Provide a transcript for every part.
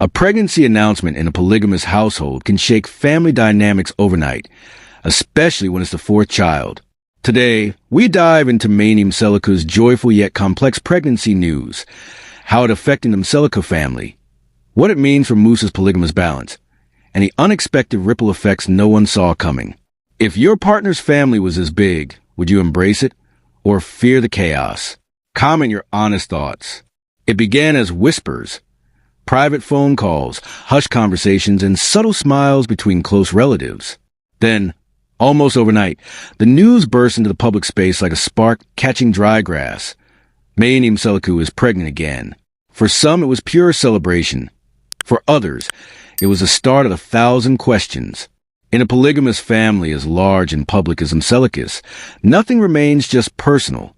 A pregnancy announcement in a polygamous household can shake family dynamics overnight, especially when it's the fourth child. Today, we dive into Mayeni Mseleku's joyful yet complex pregnancy news, how it affected the Mseleku family, what it means for Musa's polygamous balance, and the unexpected ripple effects no one saw coming. If your partner's family was this big, would you embrace it or fear the chaos? Comment your honest thoughts. It began as whispers, private phone calls, hushed conversations, and subtle smiles between close relatives. Then, almost overnight, the news burst into the public space like a spark catching dry grass. Mayeni Mseleku is pregnant again. For some, it was pure celebration. For others, it was the start of 1,000 questions. In a polygamous family as large and public as Mseleku's, nothing remains just personal.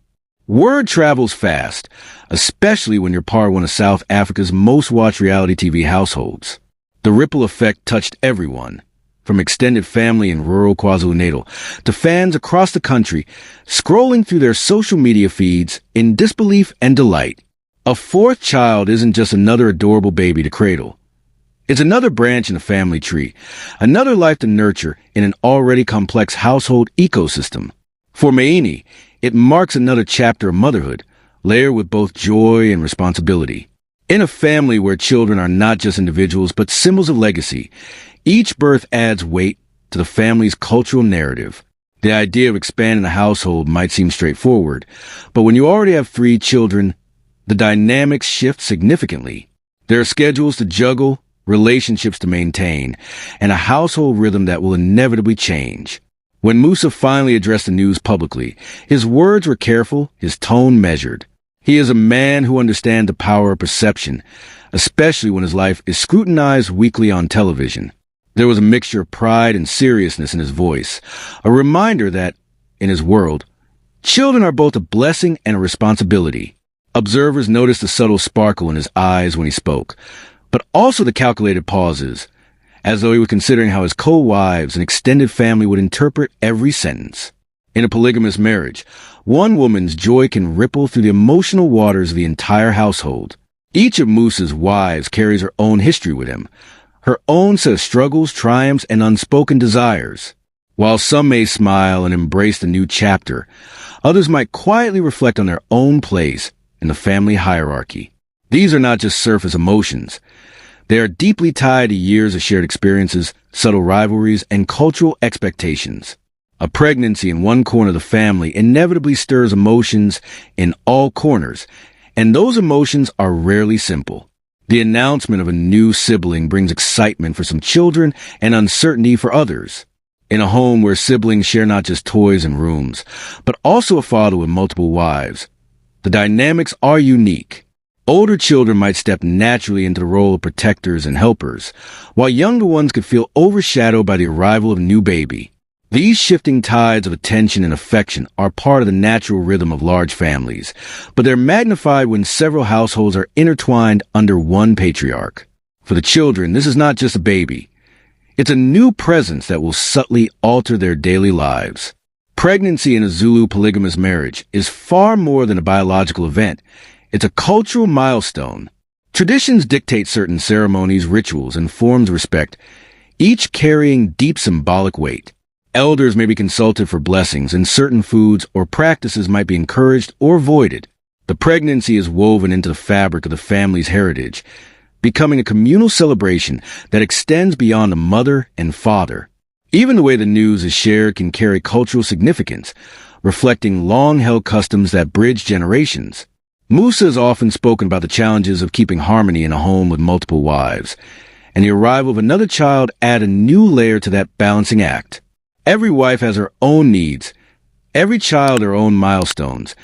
Word travels fast, especially when you're part of one of South Africa's most watched reality TV households. The ripple effect touched everyone, from extended family in rural KwaZulu-Natal to fans across the country scrolling through their social media feeds in disbelief and delight. A fourth child isn't just another adorable baby to cradle. It's another branch in the family tree, another life to nurture in an already complex household ecosystem. For Mayeni, it marks another chapter of motherhood, layered with both joy and responsibility. In a family where children are not just individuals but symbols of legacy, each birth adds weight to the family's cultural narrative. The idea of expanding a household might seem straightforward, but when you already have 3 children, the dynamics shift significantly. There are schedules to juggle, relationships to maintain, and a household rhythm that will inevitably change. When Musa finally addressed the news publicly, his words were careful, his tone measured. He is a man who understands the power of perception, especially when his life is scrutinized weekly on television. There was a mixture of pride and seriousness in his voice, a reminder that, in his world, children are both a blessing and a responsibility. Observers noticed the subtle sparkle in his eyes when he spoke, but also the calculated pauses, as though he were considering how his co-wives and extended family would interpret every sentence. In a polygamous marriage, one woman's joy can ripple through the emotional waters of the entire household. Each of Musa's wives carries her own history with him, her own set of struggles, triumphs, and unspoken desires. While some may smile and embrace the new chapter, others might quietly reflect on their own place in the family hierarchy. These are not just surface emotions. They are deeply tied to years of shared experiences, subtle rivalries, and cultural expectations. A pregnancy in one corner of the family inevitably stirs emotions in all corners, and those emotions are rarely simple. The announcement of a new sibling brings excitement for some children and uncertainty for others. In a home where siblings share not just toys and rooms, but also a father with multiple wives, the dynamics are unique. Older children might step naturally into the role of protectors and helpers, while younger ones could feel overshadowed by the arrival of a new baby. These shifting tides of attention and affection are part of the natural rhythm of large families, but they're magnified when several households are intertwined under one patriarch. For the children, this is not just a baby. It's a new presence that will subtly alter their daily lives. Pregnancy in a Zulu polygamous marriage is far more than a biological event. It's a cultural milestone. Traditions dictate certain ceremonies, rituals, and forms of respect, each carrying deep symbolic weight. Elders may be consulted for blessings, and certain foods or practices might be encouraged or avoided. The pregnancy is woven into the fabric of the family's heritage, becoming a communal celebration that extends beyond the mother and father. Even the way the news is shared can carry cultural significance, reflecting long-held customs that bridge generations. Musa has often spoken about the challenges of keeping harmony in a home with multiple wives, and the arrival of another child adds a new layer to that balancing act. Every wife has her own needs, every child their own milestones,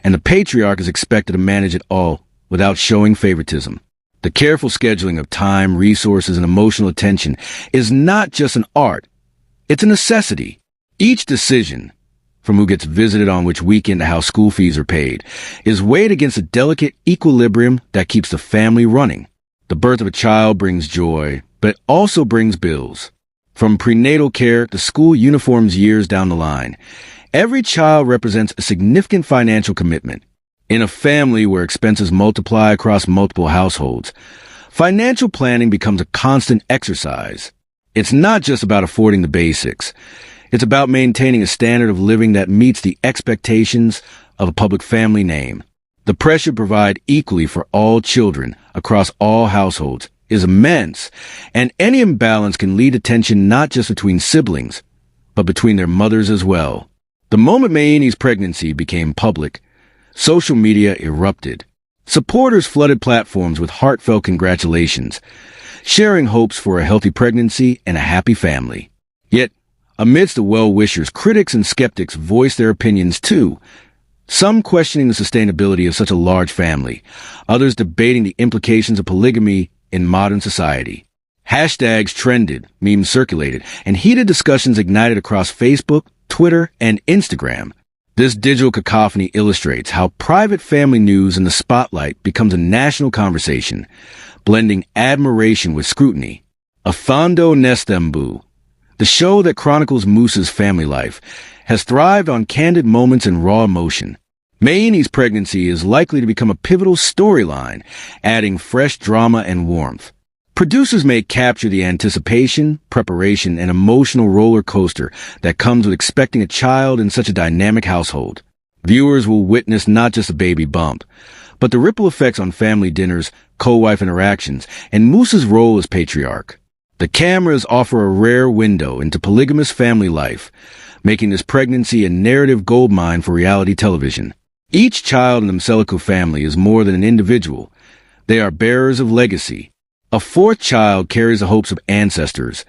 and the patriarch is expected to manage it all without showing favoritism. The careful scheduling of time, resources, and emotional attention is not just an art, it's a necessity. Each decision, from who gets visited on which weekend to how school fees are paid, is weighed against a delicate equilibrium that keeps the family running. The birth of a child brings joy, but it also brings bills. From prenatal care to school uniforms years down the line, every child represents a significant financial commitment. In a family where expenses multiply across multiple households, Financial planning becomes a constant exercise. It's not just about affording the basics. It's about maintaining a standard of living that meets the expectations of a public family name. The pressure to provide equally for all children across all households is immense, and any imbalance can lead to tension not just between siblings, but between their mothers as well. The moment Mayeni's pregnancy became public, social media erupted. Supporters flooded platforms with heartfelt congratulations, sharing hopes for a healthy pregnancy and a happy family. Yet, amidst the well-wishers, critics and skeptics voiced their opinions too, some questioning the sustainability of such a large family, others debating the implications of polygamy in modern society. Hashtags trended, memes circulated, and heated discussions ignited across Facebook, Twitter, and Instagram. This digital cacophony illustrates how private family news in the spotlight becomes a national conversation, blending admiration with scrutiny. Afando Nestembu, the show that chronicles Musa's family life, has thrived on candid moments and raw emotion. Mayeni's pregnancy is likely to become a pivotal storyline, adding fresh drama and warmth. Producers may capture the anticipation, preparation, and emotional roller coaster that comes with expecting a child in such a dynamic household. Viewers will witness not just a baby bump, but the ripple effects on family dinners, co-wife interactions, and Musa's role as patriarch. The cameras offer a rare window into polygamous family life, making this pregnancy a narrative goldmine for reality television. Each child in the Mseleku family is more than an individual. They are bearers of legacy. A fourth child carries the hopes of ancestors,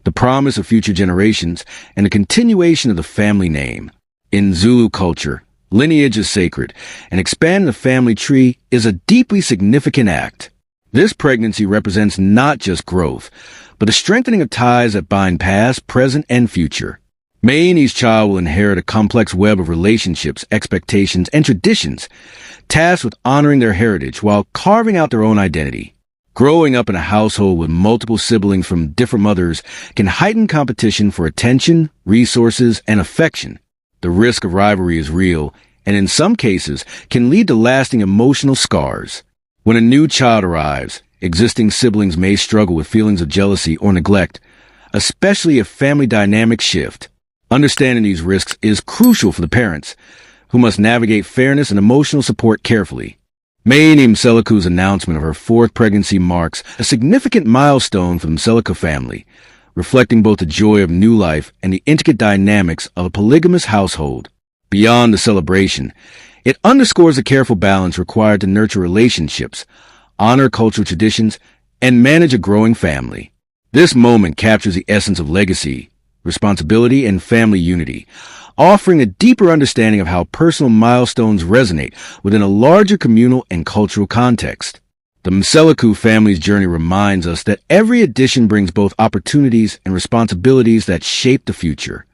the promise of future generations, and the continuation of the family name. In Zulu culture, lineage is sacred, and expanding the family tree is a deeply significant act. This pregnancy represents not just growth, but the strengthening of ties that bind past, present, and future. Mayeni's child will inherit a complex web of relationships, expectations, and traditions, tasked with honoring their heritage while carving out their own identity. Growing up in a household with multiple siblings from different mothers can heighten competition for attention, resources, and affection. The risk of rivalry is real, and in some cases can lead to lasting emotional scars. When a new child arrives, existing siblings may struggle with feelings of jealousy or neglect, especially if family dynamics shift. Understanding these risks is crucial for the parents, who must navigate fairness and emotional support carefully. Mayeni Mseleku's announcement of her fourth pregnancy marks a significant milestone for the Mseleku family, reflecting both the joy of new life and the intricate dynamics of a polygamous household. Beyond the celebration, it underscores the careful balance required to nurture relationships, honor cultural traditions, and manage a growing family. This moment captures the essence of legacy, responsibility, and family unity, offering a deeper understanding of how personal milestones resonate within a larger communal and cultural context. The Mseleku family's journey reminds us that every addition brings both opportunities and responsibilities that shape the future.